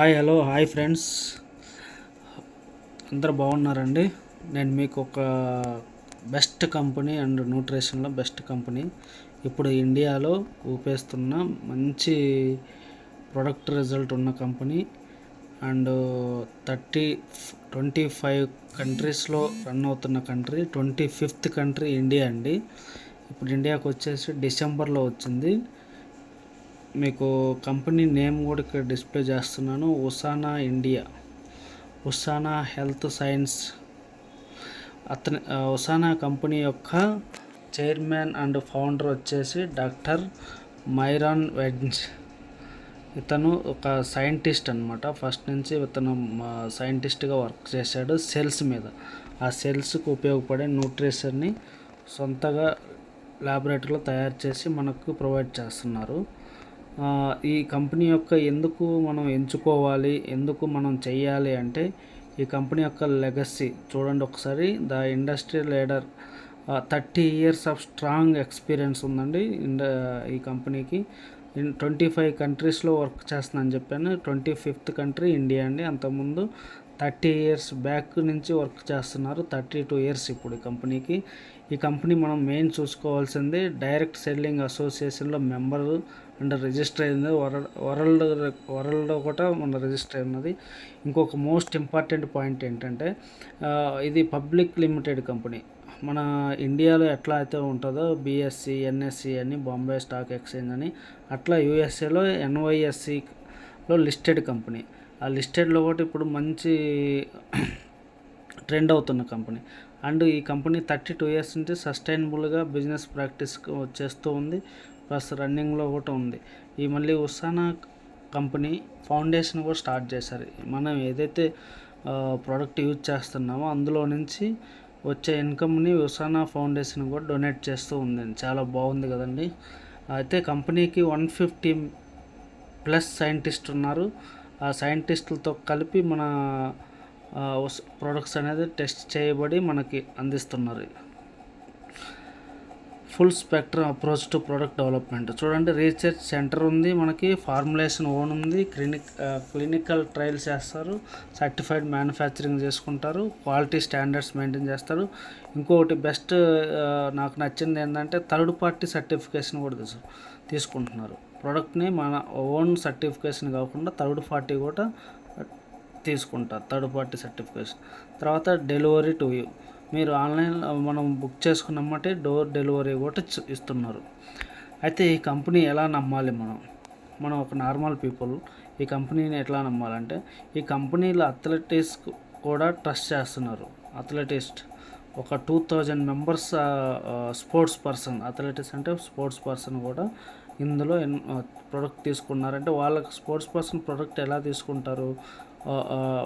Hi friends, అందరు బాగున్నారండి. నేను మీకు ఒక బెస్ట్ కంపెనీ అండ్ న్యూట్రిషన్లో బెస్ట్ కంపెనీ ఇప్పుడు ఇండియాలో ఊపేస్తున్న మంచి ప్రొడక్ట్ రిజల్ట్ ఉన్న కంపెనీ అండ్ 25 కంట్రీస్లో రన్ అవుతున్న కంట్రీ, 25th కంట్రీ ఇండియా అండి. ఇప్పుడు ఇండియాకి వచ్చేసి డిసెంబర్లో వచ్చింది. మీకు కంపెనీ నేమ్ కూడా ఇక్కడ డిస్ప్లే చేస్తున్నాను. ఉసానా ఇండియా, ఉసానా హెల్త్ సైన్స్. ఉసానా కంపెనీ యొక్క చైర్మన్ అండ్ ఫౌండర్ వచ్చేసి డాక్టర్ మైరాన్ వెడ్జ్. ఇతను ఒక సైంటిస్ట్ అనమాట. ఫస్ట్ నుంచి ఇతను సైంటిస్ట్గా వర్క్ చేశాడు సెల్స్ మీద. ఆ సెల్స్కి ఉపయోగపడే న్యూట్రిషన్ని సొంతగా ల్యాబొరేటరీలో తయారు చేసి మనకు ప్రొవైడ్ చేస్తున్నారు. ఈ కంపెనీ యొక్క ఎందుకు మనం ఎంచుకోవాలి, ఎందుకు మనం చెయ్యాలి అంటే, ఈ కంపెనీ యొక్క లెగసీ చూడండి ఒకసారి. The industry leader, 30 years of strong experience ఉందండి ఈ కంపెనీకి. 25 కంట్రీస్లో వర్క్ చేస్తుందని చెప్పాను. 25th కంట్రీ ఇండియా అండి. అంతకుముందు 30 years బ్యాక్ నుంచి వర్క్ చేస్తున్నారు. 32 years ఇప్పుడు ఈ కంపెనీకి. ఈ కంపెనీ మనం మెయిన్ చూసుకోవాల్సింది డైరెక్ట్ సెల్లింగ్ అసోసియేషన్లో మెంబరు అండ్ రిజిస్టర్ అయింది. వరల్డ్ కూడా మన రిజిస్టర్ అయినది. ఇంకొక మోస్ట్ ఇంపార్టెంట్ పాయింట్ ఏంటంటే, ఇది పబ్లిక్ లిమిటెడ్ కంపెనీ. మన ఇండియాలో ఎట్లా అయితే ఉంటుందో బిఎస్సి, ఎన్ఎస్సి అని, బాంబే స్టాక్ ఎక్స్చేంజ్ అని, అట్లా యూఎస్ఏలో ఎన్వైఎస్సిలో లిస్టెడ్ కంపెనీ. ఆ లిస్టెడ్లో కూడా ఇప్పుడు మంచి ట్రెండ్ అవుతున్న కంపెనీ. అండ్ ఈ కంపెనీ 32 years నుంచి సస్టైనబుల్గా బిజినెస్ ప్రాక్టీస్ చేస్తూ ఉంది. ప్లస్ రన్నింగ్లో కూడా ఉంది. ఈ మళ్ళీ ఉసానా కంపెనీ ఫౌండేషన్ కూడా స్టార్ట్ చేశారు. మనం ఏదైతే ప్రోడక్ట్ యూజ్ చేస్తున్నామో అందులో నుంచి వచ్చే ఇన్కమ్ని ఉసానా ఫౌండేషన్ కూడా డొనేట్ చేస్తూ ఉంది. చాలా బాగుంది కదండి. అయితే కంపెనీకి 150+ సైంటిస్ట్ ఉన్నారు. ఆ సైంటిస్టులతో కలిపి మన ప్రొడక్ట్స్ అనేది టెస్ట్ చేయబడి మనకి అందిస్తున్నారు. Full spectrum approach to product development. చూడండి, రీసెర్చ్ సెంటర్ ఉంది మనకి, ఫార్ములేషన్ ఓన్ ఉంది, క్లినికల్ ట్రయల్స్ చేస్తారు, సర్టిఫైడ్ మ్యానుఫ్యాక్చరింగ్ చేసుకుంటారు, క్వాలిటీ స్టాండర్డ్స్ మెయింటైన్ చేస్తారు. ఇంకొకటి బెస్ట్ నాకు నచ్చింది ఏంటంటే, థర్డ్ పార్టీ సర్టిఫికేషన్ కూడా తీసుకుంటున్నారు. ప్రోడక్ట్ని మన ఓన్ సర్టిఫికేషన్ కాకుండా థర్డ్ పార్టీ కూడా తీసుకుంటారు, థర్డ్ పార్టీ సర్టిఫికేషన్. తర్వాత డెలివరీ టు యూ, మీరు ఆన్లైన్ మనం బుక్ చేసుకున్నమ్మంటే డోర్ డెలివరీ కూడా ఇస్తున్నారు. అయితే ఈ కంపెనీ ఎలా నమ్మాలి? మనం ఒక నార్మల్ పీపుల్ ఈ కంపెనీని ఎట్లా నమ్మాలంటే, ఈ కంపెనీలో అథ్లెటిక్స్ కూడా ట్రస్ట్ చేస్తున్నారు. అథ్లెటిస్ట్ ఒక 2000 మెంబర్స్ స్పోర్ట్స్ పర్సన్, అథ్లెటిక్స్ అంటే స్పోర్ట్స్ పర్సన్ కూడా ఇందులో ప్రోడక్ట్ తీసుకున్నారంటే, వాళ్ళకి స్పోర్ట్స్ పర్సన్ ప్రోడక్ట్ ఎలా తీసుకుంటారు?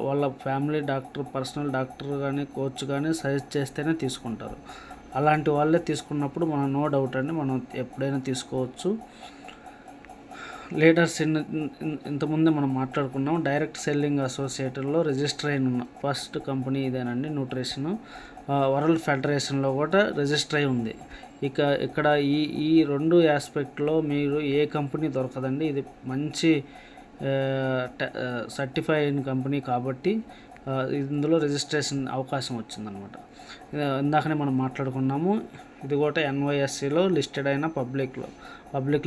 వాళ్ళ ఫ్యామిలీ డాక్టర్, పర్సనల్ డాక్టర్ కానీ, కోచ్ కానీ సజెస్ట్ చేస్తేనే తీసుకుంటారు. అలాంటి వాళ్ళే తీసుకున్నప్పుడు మనం నో డౌట్ అండి, మనం ఎప్పుడైనా తీసుకోవచ్చు. లీడర్స్ ఇంతకుముందే మనం మాట్లాడుకున్నాం. డైరెక్ట్ సెల్లింగ్ అసోసియేషన్లో రిజిస్టర్ అయిన ఫస్ట్ కంపెనీ ఇదేనండి న్యూట్రిషన్. వరల్డ్ ఫెడరేషన్లో కూడా రిజిస్టర్ అయి ఉంది. ఇక్కడ ఈ 2 ఆస్పెక్ట్లో మీరు ఏ కంపెనీ దొరకదండి. ఇది మంచి సర్టిఫై అయిన కంపెనీ కాబట్టి ఇందులో రిజిస్ట్రేషన్ అవకాశం వచ్చిందనమాట. ఇందాకనే మనం మాట్లాడుకున్నాము. ఇది కూడా ఎన్వైఎస్సిలో లిస్టెడ్ అయిన public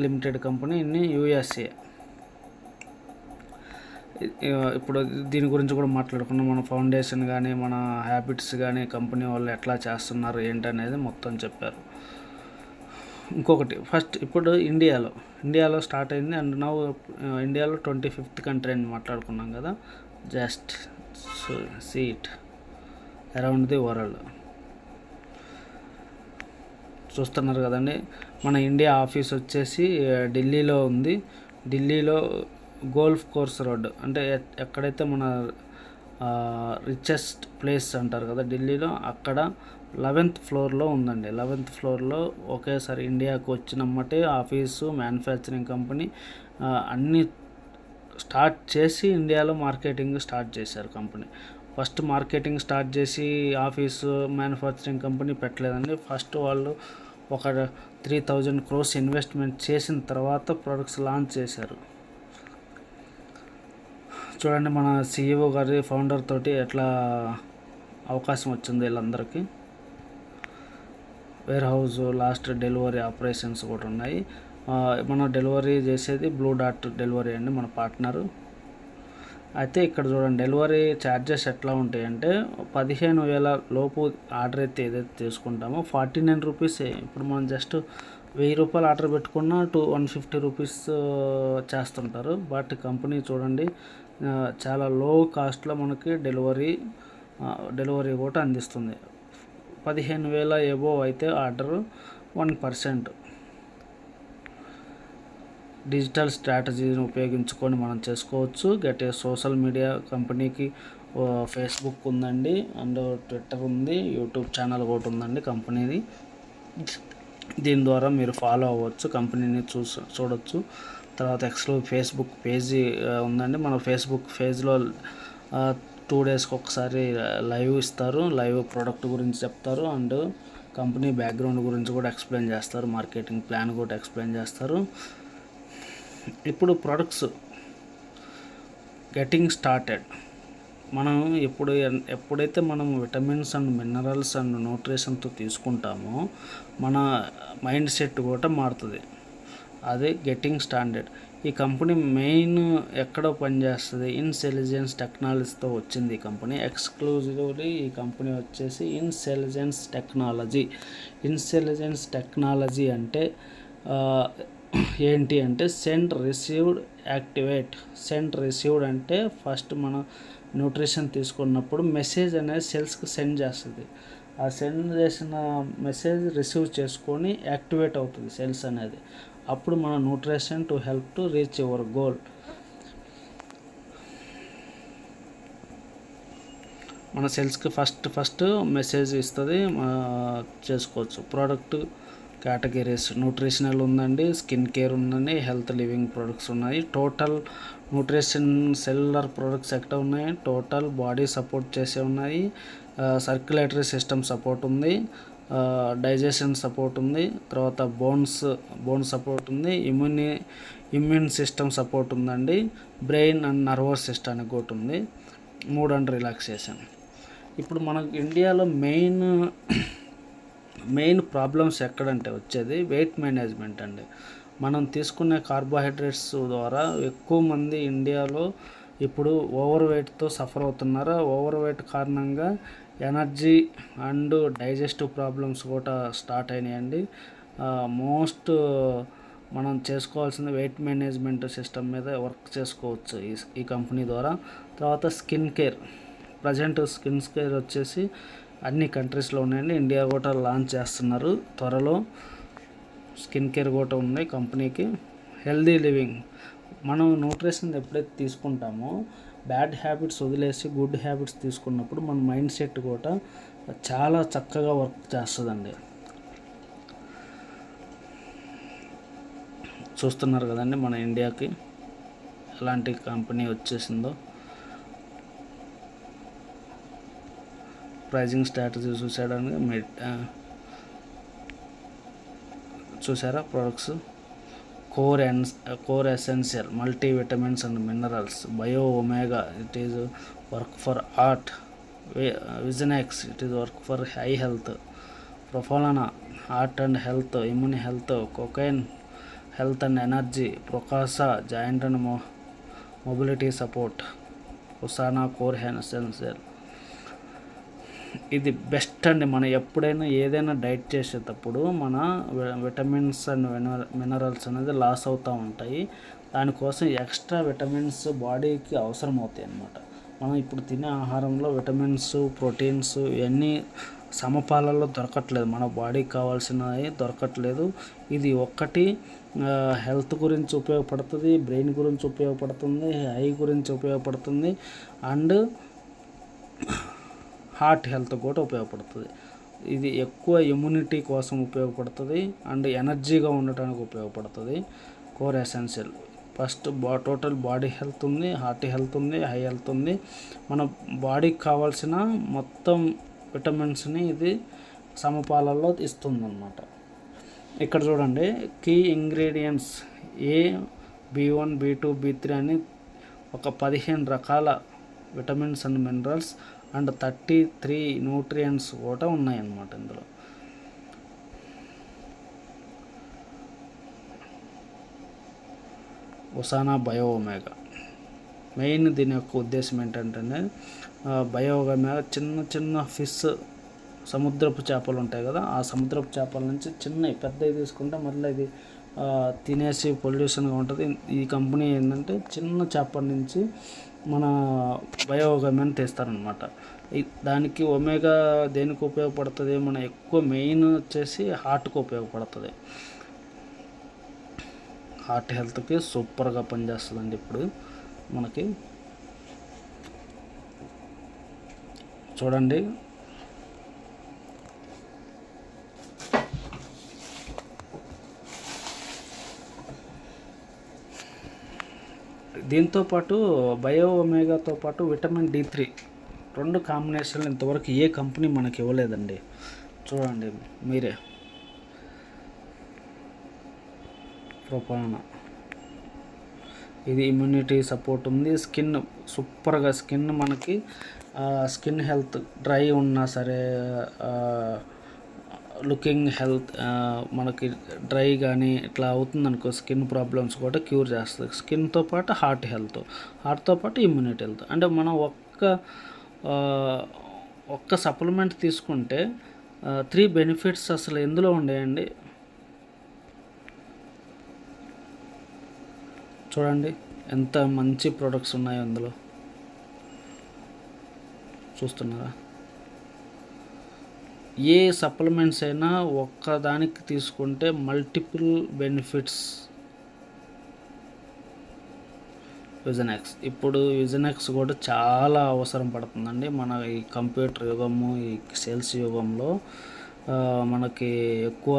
limited company in USA. ఇప్పుడు దీని గురించి కూడా మాట్లాడుకున్నాం. మన ఫౌండేషన్ కానీ, మన హ్యాబిట్స్ కానీ, కంపెనీ వాళ్ళు ఎట్లా చేస్తున్నారు ఏంటనేది మొత్తం చెప్పారు. ఇంకొకటి, ఫస్ట్ ఇప్పుడు ఇండియాలో స్టార్ట్ అయింది. అండ్ నౌ ఇండియాలో 25th కంట్రీ అని మాట్లాడుకున్నాం కదా. Just see it around the world. చూస్తున్నారు కదండి. మన ఇండియా ఆఫీస్ వచ్చేసి ఢిల్లీలో ఉంది. ఢిల్లీలో గోల్ఫ్ కోర్స్ రోడ్ అంటే ఎక్కడైతే మన రిచెస్ట్ ప్లేస్ అంటారు కదా ఢిల్లీలో, అక్కడ 11th ఫ్లోర్లో ఉందండి. 11th ఫ్లోర్లో ఒకేసారి ఇండియాకు వచ్చినమ్మటే ఆఫీసు, మ్యానుఫ్యాక్చరింగ్ కంపెనీ అన్నీ స్టార్ట్ చేసి ఇండియాలో మార్కెటింగ్ స్టార్ట్ చేశారు కంపెనీ. ఫస్ట్ మార్కెటింగ్ స్టార్ట్ చేసి ఆఫీసు, మ్యానుఫ్యాక్చరింగ్ కంపెనీ పెట్టలేదండి. ఫస్ట్ వాళ్ళు ఒక 3000 crores ఇన్వెస్ట్మెంట్ చేసిన తర్వాత ప్రొడక్ట్స్ లాంచ్ చేశారు. చూడండి మన CEO గారి ఫౌండర్ తోటి ఎట్లా అవకాశం వచ్చింది వీళ్ళందరికీ. Warehouse last delivery operations కూడా ఉన్నాయి. మనం డెలివరీ చేసేది బ్లూ డార్ట్ డెలివరీ అండి, మన పార్ట్నరు. అయితే ఇక్కడ చూడండి డెలివరీ ఛార్జెస్ ఎట్లా ఉంటాయంటే 15,000 లోపు ఆర్డర్ అయితే ఏదైతే తీసుకుంటామో 49 రూపీసే. ఇప్పుడు మనం జస్ట్ 1000 రూపాయలు ఆర్డర్ పెట్టుకున్నా 150 రూపీస్ చేస్తుంటారు. బట్ కంపెనీ చూడండి చాలా లో కాస్ట్లో మనకి డెలివరీ కూడా అందిస్తుంది. 15,000 ఎబోవ్ అయితే ఆర్డర్ 1%. డిజిటల్ స్ట్రాటజీని ఉపయోగించుకొని మనం చేసుకోవచ్చు. సోషల్ మీడియా కంపెనీకి ఫేస్బుక్ ఉందండి, అండ్ ట్విట్టర్ ఉంది, యూట్యూబ్ ఛానల్ కూడా ఉందండి కంపెనీది. దీని ద్వారా మీరు ఫాలో అవ్వచ్చు, కంపెనీని చూడొచ్చు. తర్వాత ఫేస్బుక్ పేజీ ఉందండి. మన ఫేస్బుక్ పేజ్లో 2 డేస్కి ఒకసారి లైవ్ ఇస్తారు. లైవ్ ప్రోడక్ట్ గురించి చెప్తారు, అండ్ కంపెనీ బ్యాక్గ్రౌండ్ గురించి కూడా ఎక్స్ప్లెయిన్ చేస్తారు, మార్కెటింగ్ ప్లాన్ కూడా ఎక్స్ప్లెయిన్ చేస్తారు. ఇప్పుడు ప్రొడక్ట్స్ గెటింగ్ స్టార్టెడ్. మనం ఎప్పుడైతే మనం విటమిన్స్ అండ్ మినరల్స్ అండ్ న్యూట్రిషన్తో తీసుకుంటామో మన మైండ్ సెట్ కూడా మారుతుంది. అదే గెటింగ్ స్టాండర్డ్. ఈ కంపెనీ మెయిన్ ఎక్కడ పనిచేస్తుంది, ఇన్సెలిజెన్స్ టెక్నాలజీతో వచ్చింది ఈ కంపెనీ. ఎక్స్క్లూజివ్లీ ఈ కంపెనీ వచ్చేసి ఇన్సెలిజెన్స్ టెక్నాలజీ అంటే ఏంటి అంటే send received activate. Send received అంటే ఫస్ట్ మనం న్యూట్రిషన్ తీసుకున్నప్పుడు మెసేజ్ అనేది సెల్స్కి సెండ్ చేస్తుంది. ఆ సెండ్ చేసిన మెసేజ్ రిసీవ్ చేసుకొని యాక్టివేట్ అవుతుంది సెల్స్ అనేది. అప్పుడు మన nutrition to help to reach your goal. మన సెల్స్కి ఫస్ట్ మెసేజ్ ఇస్తుంది, చేసుకోవచ్చు. ప్రోడక్ట్ కేటగిరీస్ న్యూట్రిషనల్ ఉందండి, స్కిన్ కేర్ ఉందండి, హెల్త్ లివింగ్ ప్రొడక్ట్స్ ఉన్నాయి. టోటల్ న్యూట్రిషన్ సెల్యులర్ ప్రొడక్ట్స్ ఎక్కడ ఉన్నాయి, టోటల్ బాడీ సపోర్ట్ చేసే ఉన్నాయి, సర్క్యులేటరీ సిస్టమ్ సపోర్ట్ ఉంది, డైజెషన్ సపోర్ట్ ఉంది, తర్వాత బోన్ సపోర్ట్ ఉంది, ఇమ్యూన్ సిస్టమ్ సపోర్ట్ ఉందండి, బ్రెయిన్ అండ్ నర్వస్ సిస్టానికి కూడా ఉంది, మూడ్ అండ్ రిలాక్సేషన్. ఇప్పుడు మనకు ఇండియాలో మెయిన్ ప్రాబ్లమ్స్ ఎక్కడంటే వచ్చేది వెయిట్ మేనేజ్మెంట్ అండి. మనం తీసుకునే కార్బోహైడ్రేట్స్ ద్వారా ఎక్కువ మంది ఇండియాలో ఇప్పుడు ఓవర్ వెయిట్తో సఫర్ అవుతున్నారు. ఓవర్ వెయిట్ కారణంగా ఎనర్జీ అండ్ డైజెస్టివ్ ప్రాబ్లమ్స్ కూడా స్టార్ట్ అయినాయండి. మనం చేసుకోవాల్సిన వెయిట్ మేనేజ్మెంట్ సిస్టమ్ మీద వర్క్ చేసుకోవచ్చు ఈ కంపెనీ ద్వారా. తర్వాత skin care. Present skin care వచ్చేసి అన్ని కంట్రీస్లో ఉన్నాయండి. ఇండియా కూడా లాంచ్ చేస్తున్నారు త్వరలో. స్కిన్ కేర్ కూడా ఉంది కంపెనీకి. Healthy living. మనం న్యూట్రిషన్ ఎప్పుడైతే తీసుకుంటామో బ్యాడ్ హ్యాబిట్స్ వదిలేసి గుడ్ హ్యాబిట్స్ తీసుకున్నప్పుడు మన మైండ్ సెట్ కూడా చాలా చక్కగా వర్క్ చేస్తుందండి. చూస్తున్నారు కదండి మన ఇండియాకి ఎలాంటి కంపెనీ వచ్చేసిందో. ప్రైజింగ్ స్ట్రాటజీ చూసారా products. Core essential multi vitamins and minerals, bio omega it is work for heart, Visionex it is work for eye health, Proflavanol heart and health, immune health, CoQuinone health and energy, Procosa joint and mobility support, Usana core essential. ఇది best అండి. మనం ఎప్పుడైనా ఏదైనా diet చేసేటప్పుడు మన vitamins and minerals అనేది loss అవుతూ ఉంటాయి. దానికోసం ఎక్స్ట్రా విటమిన్స్ బాడీకి అవసరం అవుతాయి అన్నమాట. మనం ఇప్పుడు తినే ఆహారంలో విటమిన్స్, ప్రోటీన్స్ ఇవన్నీ సమపాలలో దొరకట్లేదు, మన బాడీకి కావాల్సినవి దొరకట్లేదు. ఇది ఒక్కటి హెల్త్ గురించి ఉపయోగపడుతుంది, బ్రెయిన్ గురించి ఉపయోగపడుతుంది, ఐ గురించి ఉపయోగపడుతుంది, అండ్ హార్ట్ హెల్త్ కూడా ఉపయోగపడుతుంది. ఇది ఎక్కువ ఇమ్యూనిటీ కోసం ఉపయోగపడుతుంది అండ్ ఎనర్జీగా ఉండటానికి ఉపయోగపడుతుంది. Core essential first total body health ఉంది, హార్ట్ హెల్త్ ఉంది, హై హెల్త్ ఉంది. మన బాడీకి కావాల్సిన మొత్తం విటమిన్స్ని ఇది సమపాలలో ఇస్తుందన్నమాట. ఇక్కడ చూడండి key ingredients A, B1, B2, B3 అని ఒక 15 రకాల vitamins and minerals and 33 nutrients కూడా ఉన్నాయన్నమాట ఇందులో. ఉసానా బయో ఒమేగా మెయిన్ దీని యొక్క ఉద్దేశం ఏంటంటే బయో ఒమేగా చిన్న చిన్న ఫిష్, సముద్రపు చేపలు ఉంటాయి కదా, ఆ సముద్రపు చేపల నుంచి పెద్దవి తీసుకుంటే మళ్ళీ ఇది తినేసి పొల్యూషన్గా ఉంటుంది. ఈ కంపెనీ ఏంటంటే చిన్న చేపల నుంచి మన బయో ఒమేగాని తీస్తారనమాట. దానికి ఒమేగా దేనికి ఉపయోగపడుతుంది, మన ఎక్కువ మెయిన్ వచ్చేసి హార్ట్కి ఉపయోగపడుతుంది. హార్ట్ హెల్త్కి సూపర్గా పనిచేస్తుందండి. ఇప్పుడు మనకి చూడండి, దీంతోపాటు బయో ఒమేగాతో పాటు విటమిన్ D3 2 కాంబినేషన్లు ఇంతవరకు ఏ కంపెనీ మనకి ఇవ్వలేదండి. చూడండి మీరే. ప్రొపానా ఇది ఇమ్యూనిటీ సపోర్ట్ ఉంది. స్కిన్ సూపర్గా, మనకి స్కిన్ హెల్త్ డ్రై ఉన్నా సరే, లుకింగ్ హెల్త్ మనకి డ్రై కానీ ఇట్లా అవుతుందనుకో, స్కిన్ ప్రాబ్లమ్స్ కూడా క్యూర్ చేస్తుంది. స్కిన్తో పాటు హార్ట్తో పాటు ఇమ్యూనిటీ హెల్త్. అంటే మనం ఒక్క సప్లిమెంట్ తీసుకుంటే 3 బెనిఫిట్స్ అసలు ఎందులో ఉండేయండి. చూడండి ఎంత మంచి ప్రొడక్ట్స్ ఉన్నాయో అందులో, చూస్తున్నారా? ఏ సప్లిమెంట్స్ అయినా ఒక్కదానికి తీసుకుంటే మల్టిపుల్ బెనిఫిట్స్. విజనెక్స్, ఇప్పుడు విజనెక్స్ కూడా చాలా అవసరం పడుతుందండి మన ఈ కంప్యూటర్ యుగము, ఈ సేల్స్ యుగంలో. మనకి ఎక్కువ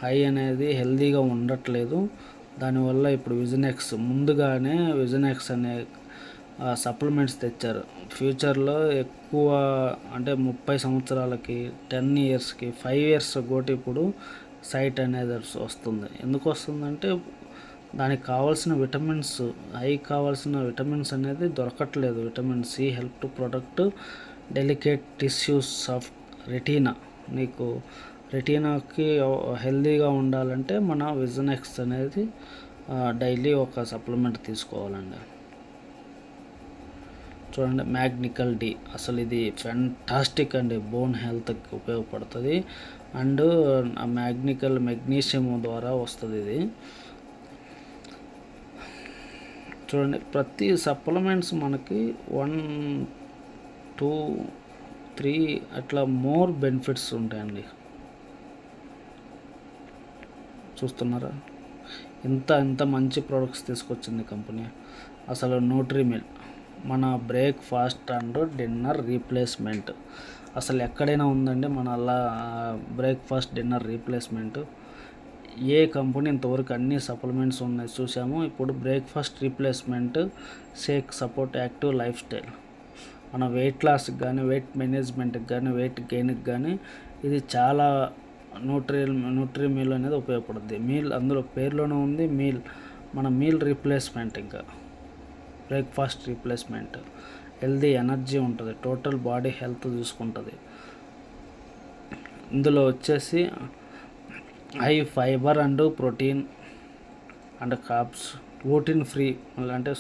హై అనేది హెల్తీగా ఉండట్లేదు. దానివల్ల ఇప్పుడు ముందుగానే విజనెక్స్ అనే సప్లిమెంట్స్ తెచ్చారు. ఫ్యూచర్లో ఎక్కువ అంటే 30 సంవత్సరాలకి, 10 ఇయర్స్కి, 5 ఇయర్స్ కూడా ఇప్పుడు సైట్ అనేది వస్తుంది. ఎందుకు వస్తుందంటే దానికి కావాల్సిన విటమిన్స్, కావాల్సిన విటమిన్స్ అనేది దొరకట్లేదు. Vitamin C help to protect delicate tissues of retina. నీకు రెటీనాకి హెల్తీగా ఉండాలంటే మన విజనెక్స్ అనేది డైలీ ఒక సప్లిమెంట్ తీసుకోవాలండి. చూడండి, మ్యాగ్నికల్ డి, అసలు ఇది ఫ్యాంటాస్టిక్ అండి, బోన్ హెల్త్కి ఉపయోగపడుతుంది. అండ్ మెగ్నీషియం ద్వారా వస్తుంది ఇది. చూడండి, ప్రతి సప్లిమెంట్స్ మనకి 1, 2, 3 అట్లా మోర్ బెనిఫిట్స్ ఉంటాయండి. చూస్తున్నారా ఎంత మంచి ప్రోడక్ట్స్ తీసుకొచ్చింది కంపెనీ. అసలు న్యూట్రిమిల్ మన బ్రేక్ఫాస్ట్ అండ్ డిన్నర్ రీప్లేస్మెంట్ అసలు ఎక్కడైనా ఉందండి మన అలా బ్రేక్ఫాస్ట్ డిన్నర్ రీప్లేస్మెంట్. ఏ కంపెనీ ఇంతవరకు అన్ని సప్లిమెంట్స్ ఉన్నాయి చూసాము. ఇప్పుడు breakfast replacement shake support active life style. మన వెయిట్ లాస్కి కానీ, వెయిట్ మేనేజ్మెంట్కి కానీ, వెయిట్ గెయిన్కి కానీ ఇది చాలా న్యూట్రిమిల్ అనేది ఉపయోగపడుతుంది. మీల్ అందులో పేరులోనే ఉంది మీల్, మన మీల్ రీప్లేస్మెంట్. ఇంకా బ్రేక్ఫాస్ట్ రీప్లేస్మెంట్ హెల్దీ ఎనర్జీ ఉంటుంది, టోటల్ బాడీ హెల్త్ చూసుకుంటుంది. ఇందులో వచ్చేసి high fibre and protein and carbs, gluten free అంటే